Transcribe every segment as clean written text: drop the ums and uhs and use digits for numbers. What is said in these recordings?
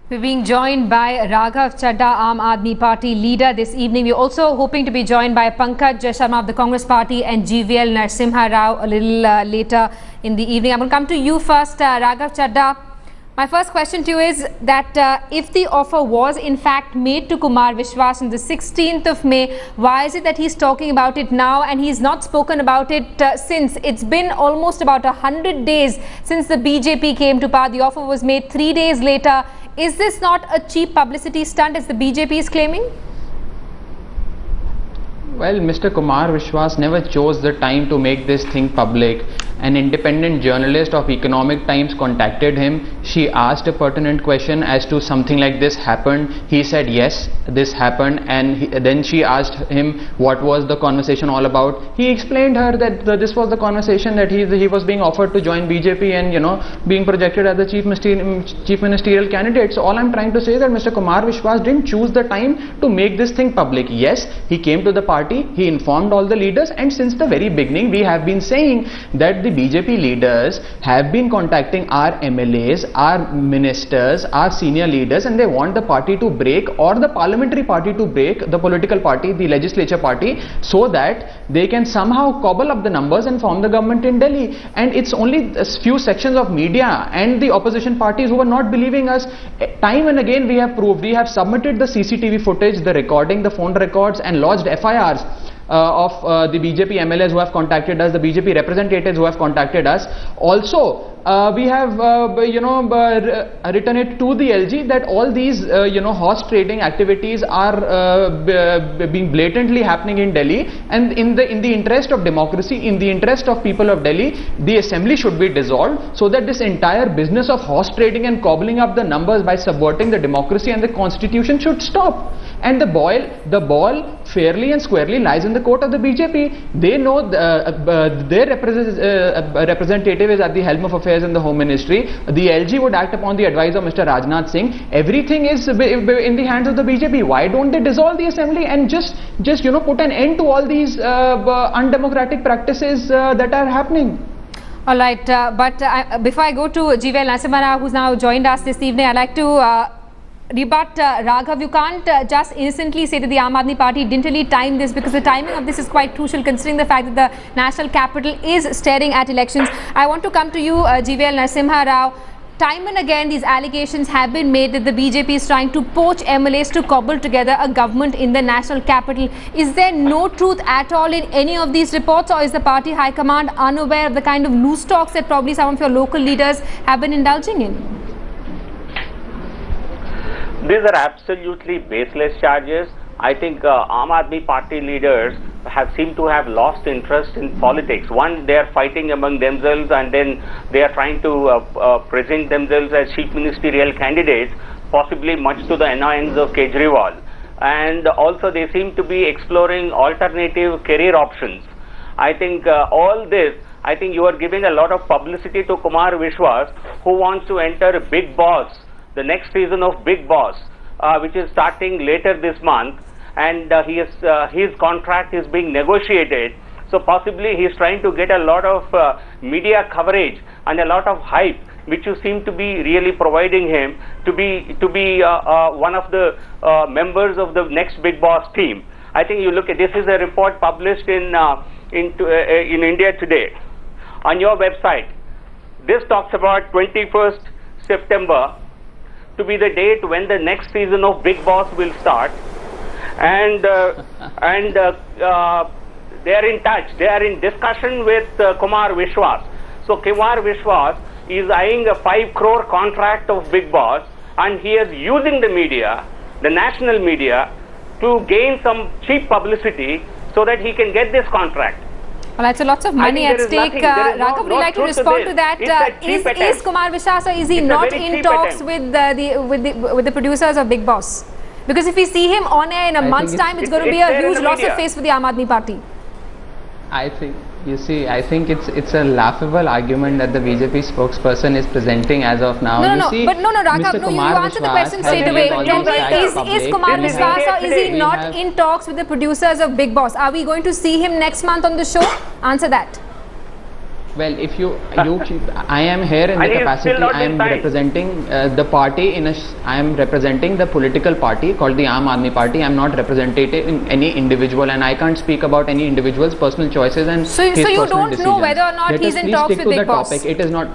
We're being joined by Raghav Chadha, Aam Aadmi Party leader this evening. We're also hoping to be joined by Pankaj Sharma of the Congress Party and GVL Narasimha Rao a little later in the evening. I'm going to come to you first, Raghav Chadha. My first question to you is that if the offer was in fact made to Kumar Vishwas on the 16th of May, why is it that he's talking about it now and he's not spoken about it since? It's been almost about 100 days since the BJP came to power. The offer was made 3 days later. Is this not a cheap publicity stunt as the BJP is claiming? Well, Mr. Kumar Vishwas never chose the time to make this thing public. An independent journalist of Economic Times contacted him. She asked a pertinent question as to something like this happened. He said yes, this happened, and then she asked him what was the conversation all about. He explained her that this was the conversation, that he was being offered to join BJP and being projected as the chief ministerial candidate. So all I'm trying to say is that Mr. Kumar Vishwas didn't choose the time to make this thing public. Yes, he came to the party, he informed all the leaders, and since the very beginning we have been saying that the BJP leaders have been contacting our MLAs, our ministers, our senior leaders, and they want the party to break, or the parliamentary party to break, the political party, the legislature party, so that they can somehow cobble up the numbers and form the government in Delhi. And it's only a few sections of media and the opposition parties who are not believing us. Time and again we have proved, we have submitted the CCTV footage, the recording, the phone records, and lodged FIRs of the BJP MLAs who have contacted us, the BJP representatives who have contacted us. Also, we have written it to the LG that all these horse trading activities are being blatantly happening in Delhi, and in the interest of democracy, in the interest of people of Delhi, the assembly should be dissolved so that this entire business of horse trading and cobbling up the numbers by subverting the democracy and the constitution should stop. And the ball fairly and squarely lies in the court of the BJP. They know their representative is at the helm of affairs in the Home Ministry. The LG would act upon the advice of Mr. Rajnath Singh. Everything is in the hands of the BJP. Why don't they dissolve the assembly and just put an end to all these undemocratic practices that are happening? All right, but before I go to GVL Narasimha Rao, who's now joined us this evening, I'd like to rebut Raghav. You can't just innocently say that the Aam Aadmi Party didn't really time this, because the timing of this is quite crucial considering the fact that the national capital is staring at elections. I want to come to you, GVL Narasimha Rao. Time and again these allegations have been made that the BJP is trying to poach MLAs to cobble together a government in the national capital. Is there no truth at all in any of these reports, or is the party high command unaware of the kind of loose talks that probably some of your local leaders have been indulging in? These are absolutely baseless charges. I think Aam Aadmi Party leaders seem to have lost interest in politics. One, they are fighting among themselves, and then they are trying to present themselves as chief ministerial candidates, possibly much to the annoyance of Kejriwal. And also they seem to be exploring alternative career options. I think all this, I think you are giving a lot of publicity to Kumar Vishwas, who wants to enter Big Boss, the next season of Big Boss, which is starting later this month, and his contract is being negotiated. So possibly he is trying to get a lot of media coverage and a lot of hype, which you seem to be really providing him to be one of the members of the next Big Boss team. I think you look at this, is a report published in India Today on your website. This talks about 21st September to be the date when the next season of Big Boss will start, and they are in touch. They are in discussion with Kumar Vishwas. So Kumar Vishwas is eyeing a 5 crore contract of Big Boss, and he is using the media, the national media, to gain some cheap publicity so that he can get this contract. Well, that's lots of money at stake. Raghav, would you like to respond to that? Is Kumar Vishwas, or is he not in talks with the producers of Big Boss? Because if we see him on air in a month's time, it's going to be a huge loss of face for the Aam Aadmi Party. I think it's a laughable argument that the BJP spokesperson is presenting as of now. No, Raghav, you answer the question straight away. Is Kumar Vishwas, or is he not in talks with the producers of Big Boss? Are we going to see him next month on the show? Answer that. Well, if I am here in the And he is capacity, still not I am been signed. representing the party I am representing the political party called the Aam Aadmi Party. I am not representative in any individual, and I can't speak about any individual's personal choices and So his you personal don't know decisions. whether or not Let he's us in please talks stick with to Big the Boss. topic. It is not.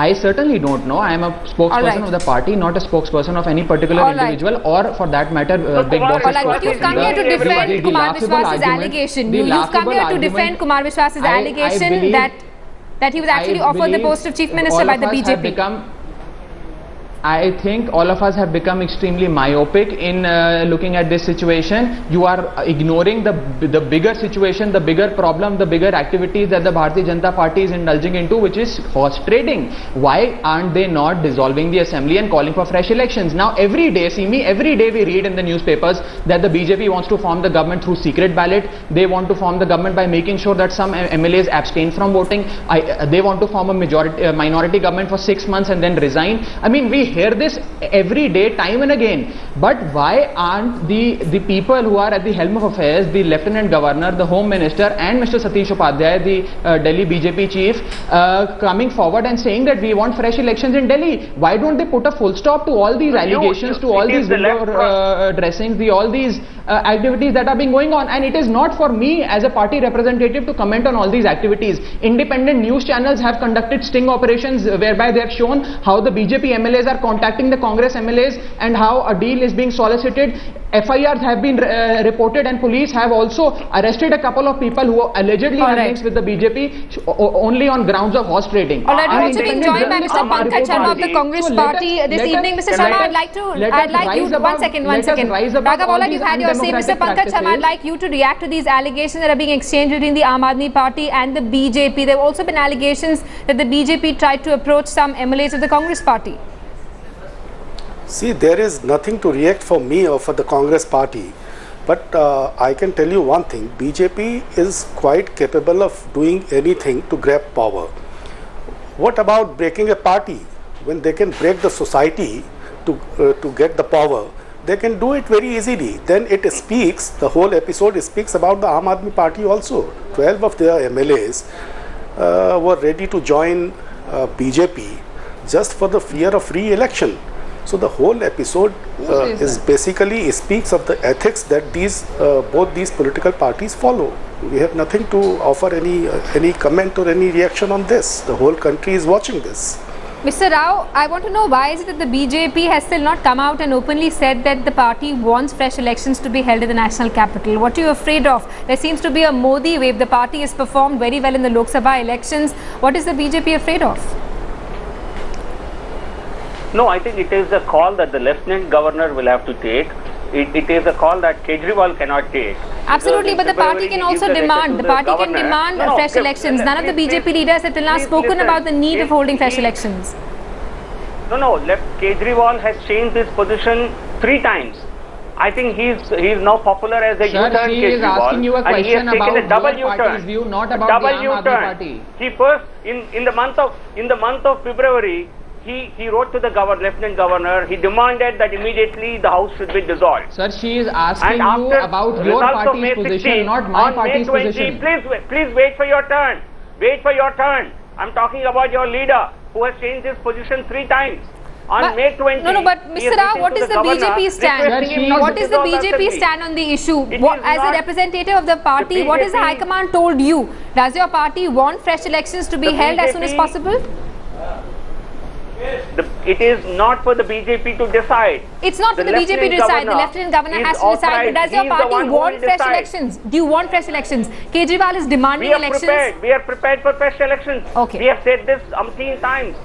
I certainly don't know. I am a spokesperson Alright. of the party, not a spokesperson of any particular Alright. individual, or for that matter, Big Kumar Boss. Alright, but you've come here to defend Kumar Vishwas' allegation. You've come here to defend Kumar Vishwas' allegation that he was actually offered the post of Chief Minister by the BJP. I think all of us have become extremely myopic in looking at this situation. You are ignoring the bigger situation, the bigger problem, the bigger activities that the Bharatiya Janata Party is indulging into, which is horse trading. Why aren't they not dissolving the assembly and calling for fresh elections? Now every day, every day we read in the newspapers that the BJP wants to form the government through secret ballot. They want to form the government by making sure that some MLAs abstain from voting. They want to form a minority government for 6 months and then resign. I mean, we hear this every day, time and again. But why aren't the people who are at the helm of affairs, the Lieutenant Governor, the Home Minister and Mr. Satish Upadhyay, the Delhi BJP chief, coming forward and saying that we want fresh elections in Delhi? Why don't they put a full stop to all these allegations, to all these window dressings, all these activities that are being going on? And it is not for me as a party representative to comment on all these activities. Independent news channels have conducted sting operations whereby they have shown how the BJP MLAs are contacting the Congress MLAs and how a deal is being solicited. FIRs have been reported, and police have also arrested a couple of people who allegedly have links with the BJP only on grounds of horse trading. Alright, we're also being joined by Mr. Pankaj Sharma of the Congress Party this evening. Mr. Sharma, I'd like you, one second. Raghav, all that you've had your say. Mr. Pankaj Sharma, I'd like you to react to these allegations that are being exchanged between the Aam Aadmi Party and the BJP. There have also been allegations that the BJP tried to approach some MLAs of the Congress Party. See, there is nothing to react for me or for the Congress Party. But I can tell you one thing, BJP is quite capable of doing anything to grab power. What about breaking a party? When they can break the society to get the power, they can do it very easily. Then it speaks, the whole episode speaks about the Aam Aadmi Party also. 12 of their MLAs were ready to join BJP just for the fear of re-election. So the whole episode is basically speaks of the ethics that both these political parties follow. We have nothing to offer any comment or any reaction on this. The whole country is watching this. Mr. Rao, I want to know why is it that the BJP has still not come out and openly said that the party wants fresh elections to be held in the national capital? What are you afraid of? There seems to be a Modi wave. The party has performed very well in the Lok Sabha elections. What is the BJP afraid of? No, I think it is a call that the Lieutenant Governor will have to take. It is a call that Kejriwal cannot take. Absolutely, but the party can also demand. The party can demand fresh elections. None of the BJP leaders have till now spoken about the need of holding fresh elections. No, Kejriwal has changed his position 3 times. I think he's now popular as a U-turn Kejriwal. He is asking you a question about a double your party's view, not about the Aam Aadmi Party. He first in the month of February. He wrote to the Lieutenant Governor. He demanded that immediately the House should be dissolved. Sir, she is asking you about your party's position, not my party's position. Please wait for your turn. Wait for your turn. I'm talking about your leader who has changed his position 3 times. On May 20. No, but Mr. Rao, what is the BJP stand? What is the BJP stand on the issue? As a representative of the party, what has the High Command told you? Does your party want fresh elections to be held as soon as possible? It is not for the BJP to decide. It's not for the BJP to decide. The Lieutenant Governor has to decide. But does your party want fresh elections? Do you want fresh elections? Kejriwal is demanding elections. We are prepared for fresh elections. Okay. We have said this umpteen times.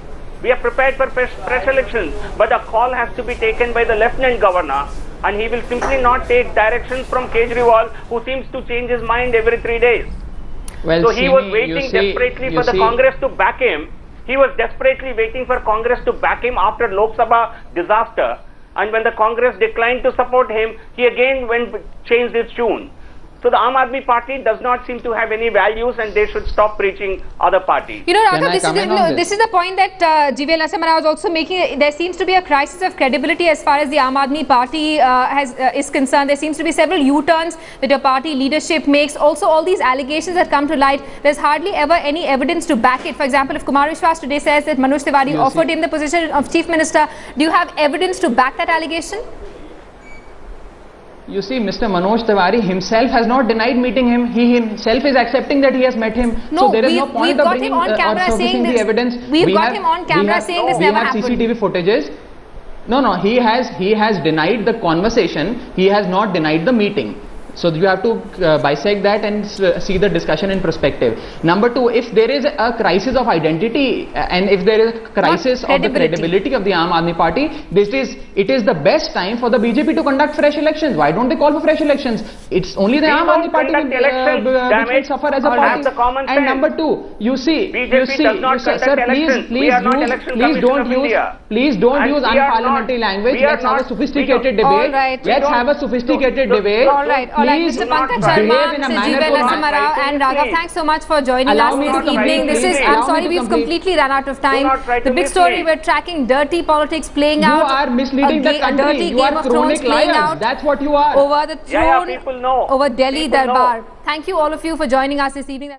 We are prepared for fresh elections. But the call has to be taken by the Lieutenant Governor, and he will simply not take directions from Kejriwal, who seems to change his mind every 3 days. Well, so he was waiting desperately for the Congress to back him. He was desperately waiting for Congress to back him after Lok Sabha disaster, and when the Congress declined to support him, he again changed his tune. So the Aam Aadmi Party does not seem to have any values, and they should stop preaching other parties. You know, Can Raghav, I comment on this? this is the point that GVL Narasimha was also making. There seems to be a crisis of credibility as far as the Aam Aadmi Party is concerned. There seems to be several U-turns that your party leadership makes. Also, all these allegations that come to light, there's hardly ever any evidence to back it. For example, if Kumar Vishwas today says that Manoj Tiwari offered him the position of Chief Minister, do you have evidence to back that allegation? You see, Mr. Manoj Tiwari himself has not denied meeting him. He himself is accepting that he has met him. No, so there is no point of bringing or showcasing the evidence. We've got him on camera saying this never happened. We have CCTV footages. No, he has denied the conversation. He has not denied the meeting. So you have to bisect that and see the discussion in perspective. Number two, if there is a crisis of identity and if there is a crisis of the credibility of the Aam Aadmi Party, it is the best time for the BJP to conduct fresh elections. Why don't they call for fresh elections? It's only the Aam Aadmi Party which will suffer as a party. And number two, you see, sir, please don't use unparliamentary language. Let's have a sophisticated debate. Let's have a sophisticated debate. All right. Mr. Pankaj Sharma, Mr. GVL Narasimha and Raghav, thanks so much for joining us this evening. I'm sorry, we've completely run out of time. The big story, we're tracking dirty politics playing out. You are misleading the country. You are chronic liars. That's what you are. Over the throne, people know. over Delhi Darbar. Thank you all of you for joining us this evening.